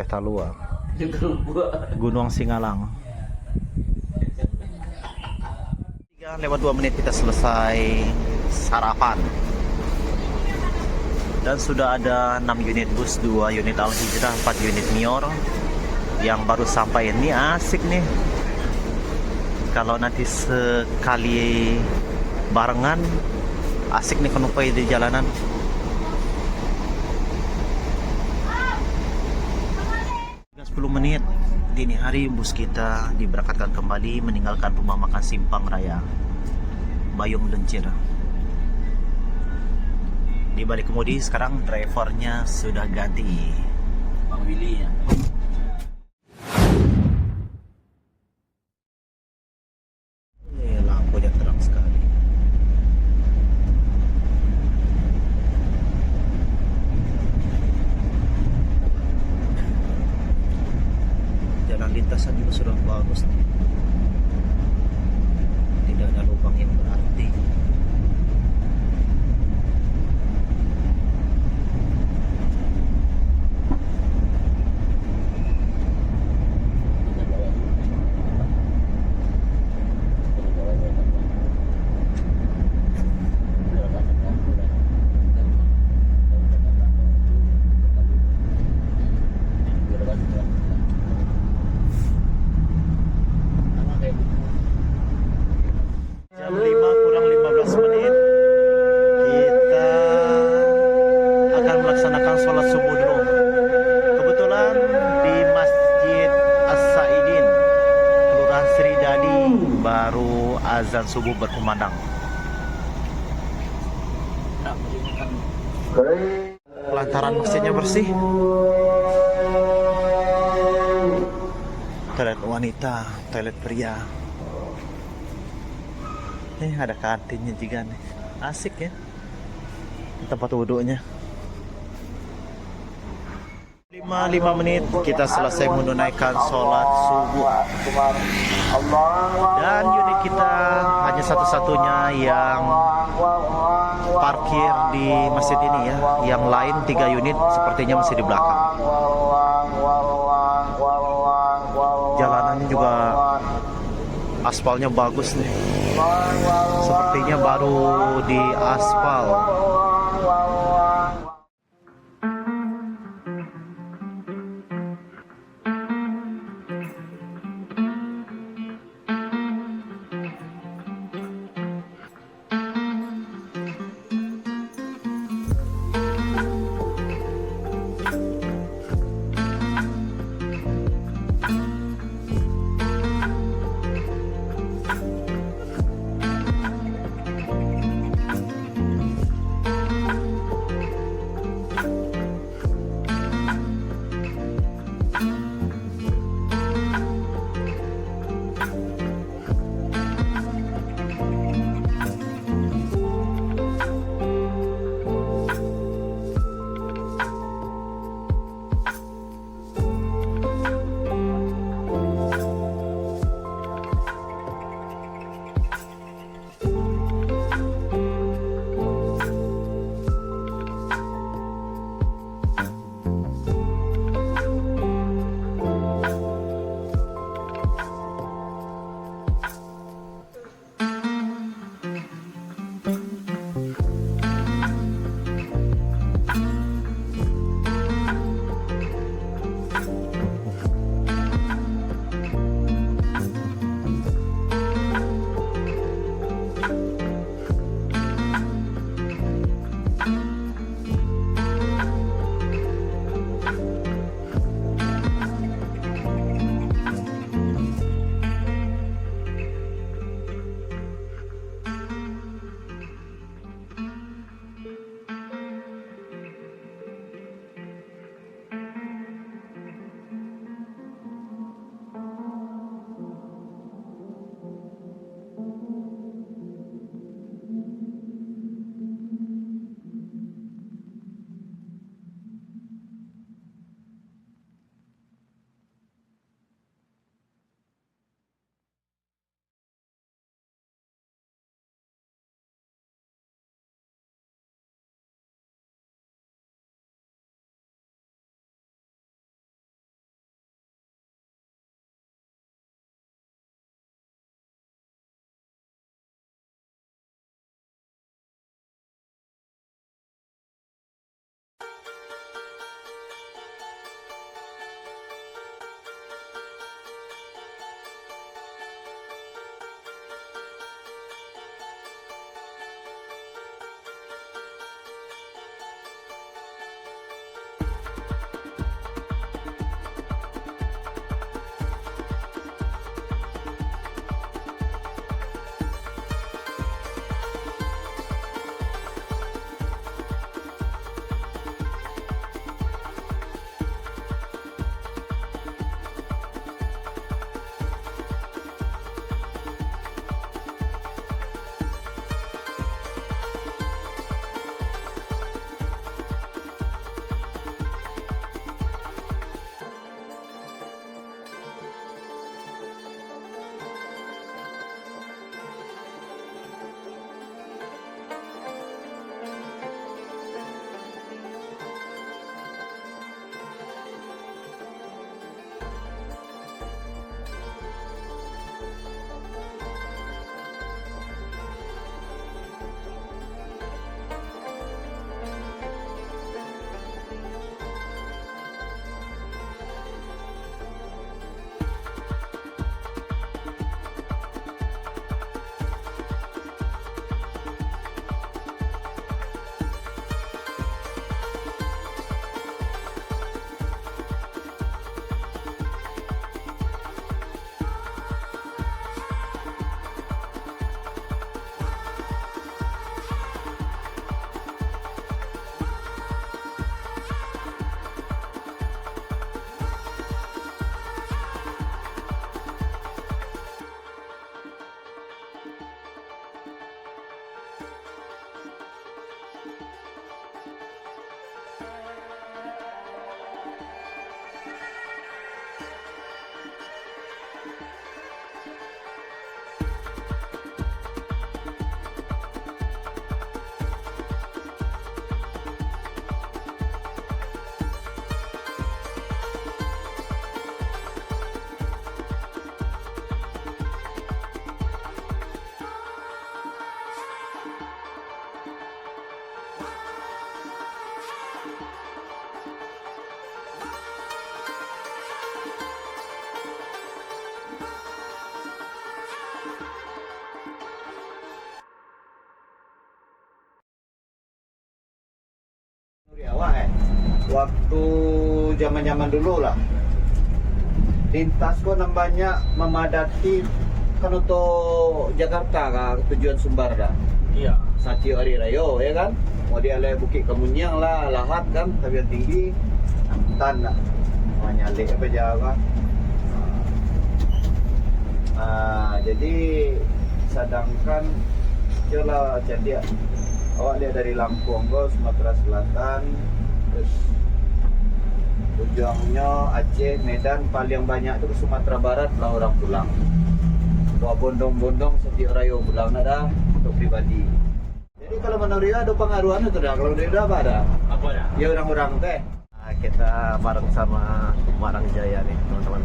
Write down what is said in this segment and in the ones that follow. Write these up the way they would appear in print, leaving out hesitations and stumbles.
Teh Talua, Gunung Singalang. 3:02 kita selesai sarapan. Dan sudah ada 6 unit bus, 2 unit Al Hijrah, 4 unit Mior yang baru sampai. Ini asik nih. Kalau nanti sekali barengan, asik nih penumpang di jalanan. Tiga 10 menit dini hari bus kita diberangkatkan kembali meninggalkan rumah makan Simpang Raya Bayung Lencir. Di balik kemudi sekarang drivernya sudah ganti, Bang Willy ya. Lampunya terang sekali. Jalan lintasan juga sudah bagus nih. Tidak ada lubang yang berarti. Jam 5:15 kita akan melaksanakan sholat subuh dulu. Kebetulan di Masjid As-Saidin, Kelurahan Sridadi, baru azan subuh berkumandang. Lantaran masjidnya bersih. Toilet wanita, toilet pria. Ada kantinnya juga nih. Asik ya tempat wudhunya. 5 menit kita selesai menunaikan sholat subuh. Dan unit kita hanya satu-satunya yang parkir di masjid ini ya. Yang lain 3 unit sepertinya masih di belakang. Jalanannya juga aspalnya bagus nih. Sepertinya baru di aspal. waktu zaman-zaman dulu lah. Lintas ko nang banyak memadati kan untuk Jakarta kah tujuan Sumbar dah. Iya. Satyo Hari Rayo ya kan. Mau dia le Bukit Kemunyang lah, Lahat kan, tapi yang tinggi Tan lah. Mau nyalik apa Jawa. Jadi sedangkan jelah jadi awak dia dari Lampung ke Sumatera Selatan, terus ujungnya Aceh, Medan, paling banyak itu ke Sumatera Barat lah orang pulang. Bawa bondong-bondong setiap rayo pulang ada untuk pribadi. Jadi kalau menurut dia ada pengaruhan itu dah. Kalau dia apa ada? Apa dah? Ya orang-orang teh. Nah, kita bareng sama Marang Jaya nih teman-teman.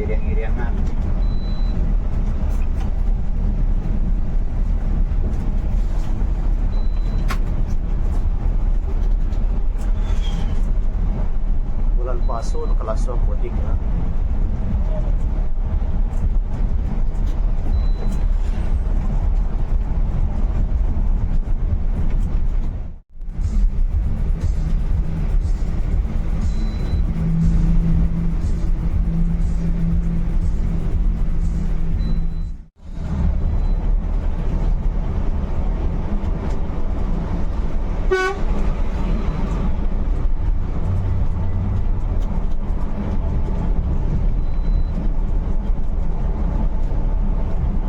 Iriang-iriangan. Bulan Paso nakalasong mudik na.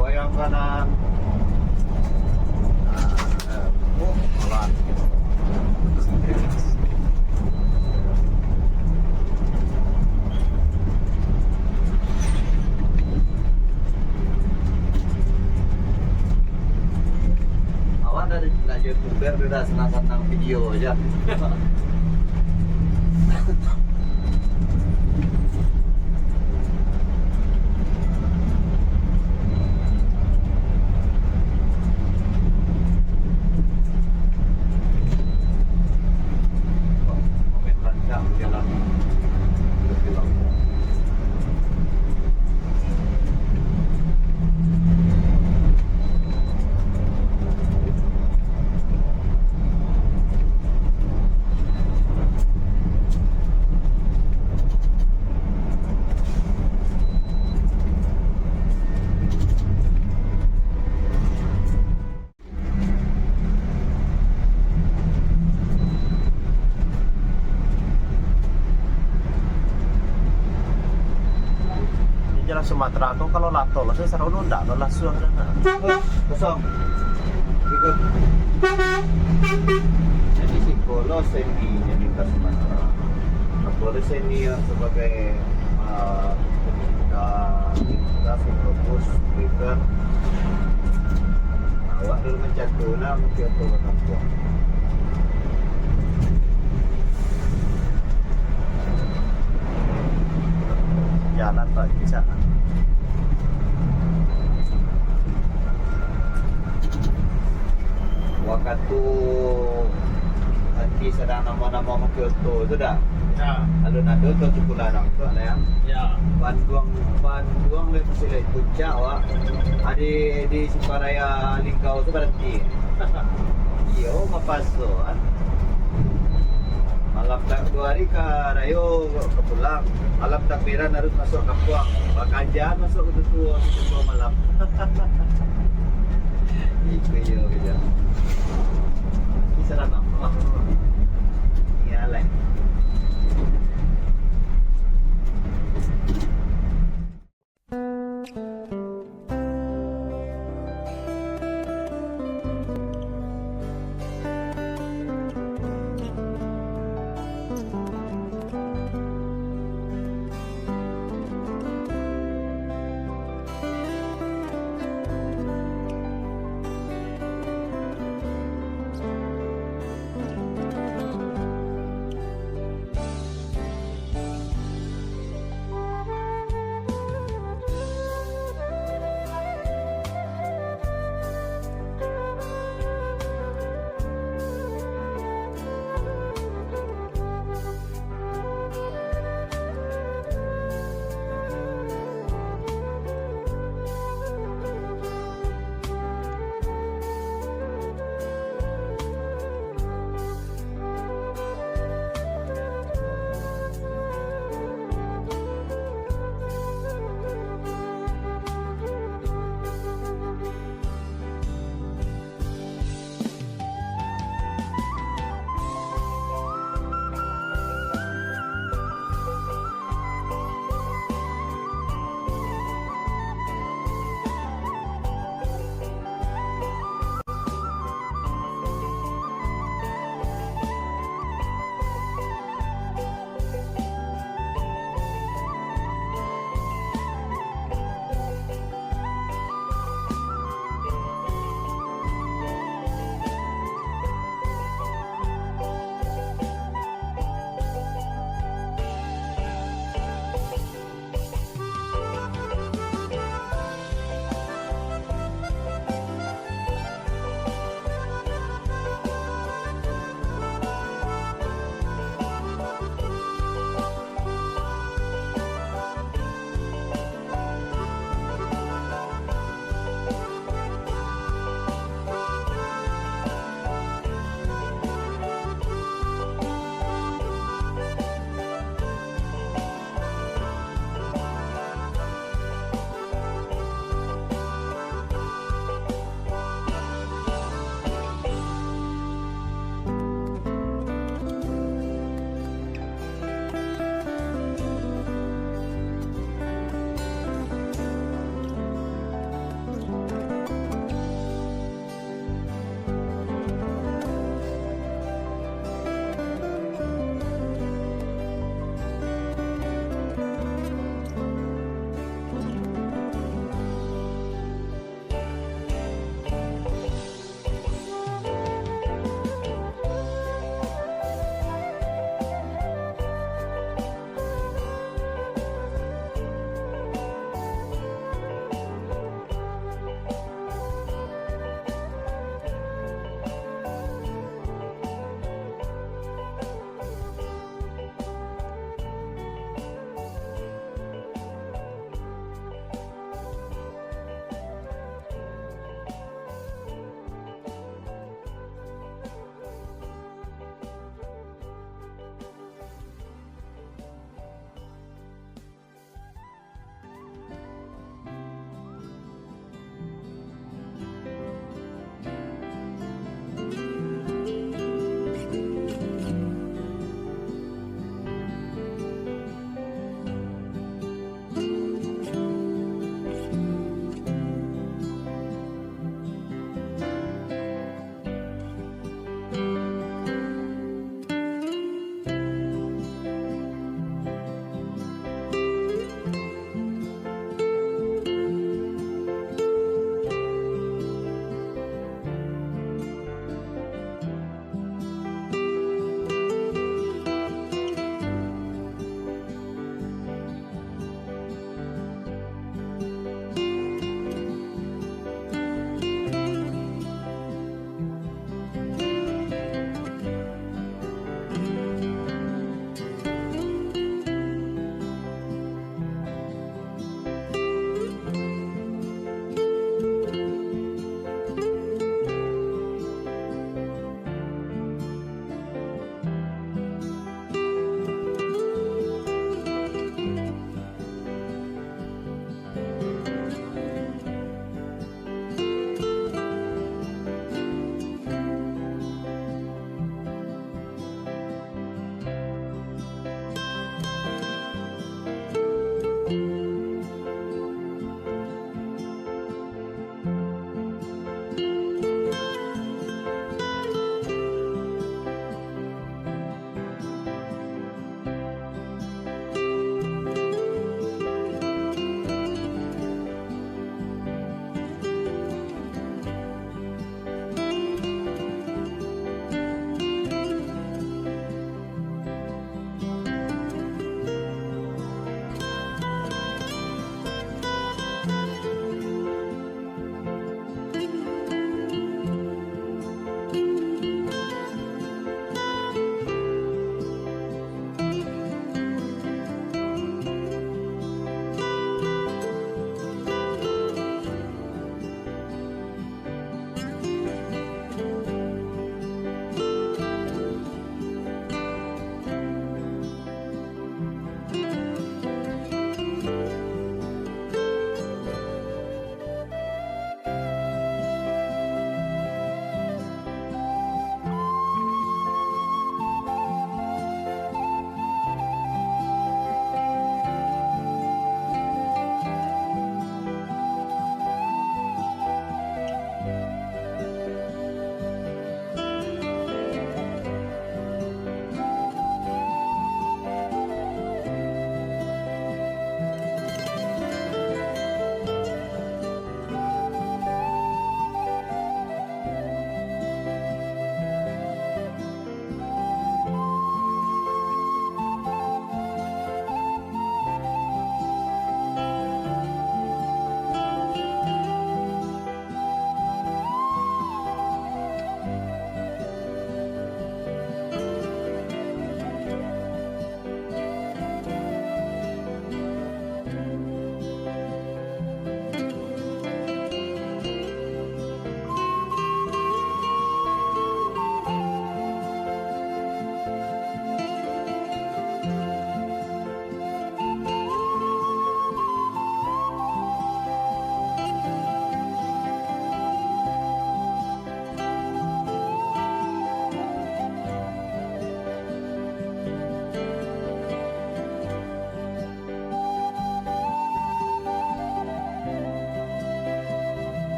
Goyang kanan. Pelan gitu. Awak dari nak YouTuber dia dah senang-senang video aja. Momen rancang jalan lebih lama. Di Jalan Sumatera tuh kalau lato lah saya sarau nunda lo langsung ada na. Kosong. Ikut. Jadi si Kolo Seni yang lintas Sumatera. Kolo Seni yang sebagai kita fokus speaker. Awak dulu mencatu nak mungkin tu kampung. Jalan tak bisa. Waktu nanti sedang nama-nama Kyoto tu dah. Ya. Alun-alun tu Cipularang tu ada yang Ya. Banduang le masih lagi puncak wak. Di Simparaya Lingkau tu berhenti. Iyo mapaso kan. Malam tak 2 hari ke Rayo ke pulang. Malam takbiran harus masuk kampung. Bakajan masuk ke tua malam. Itu yo kerja. Bisa lah nampak. Iya lah.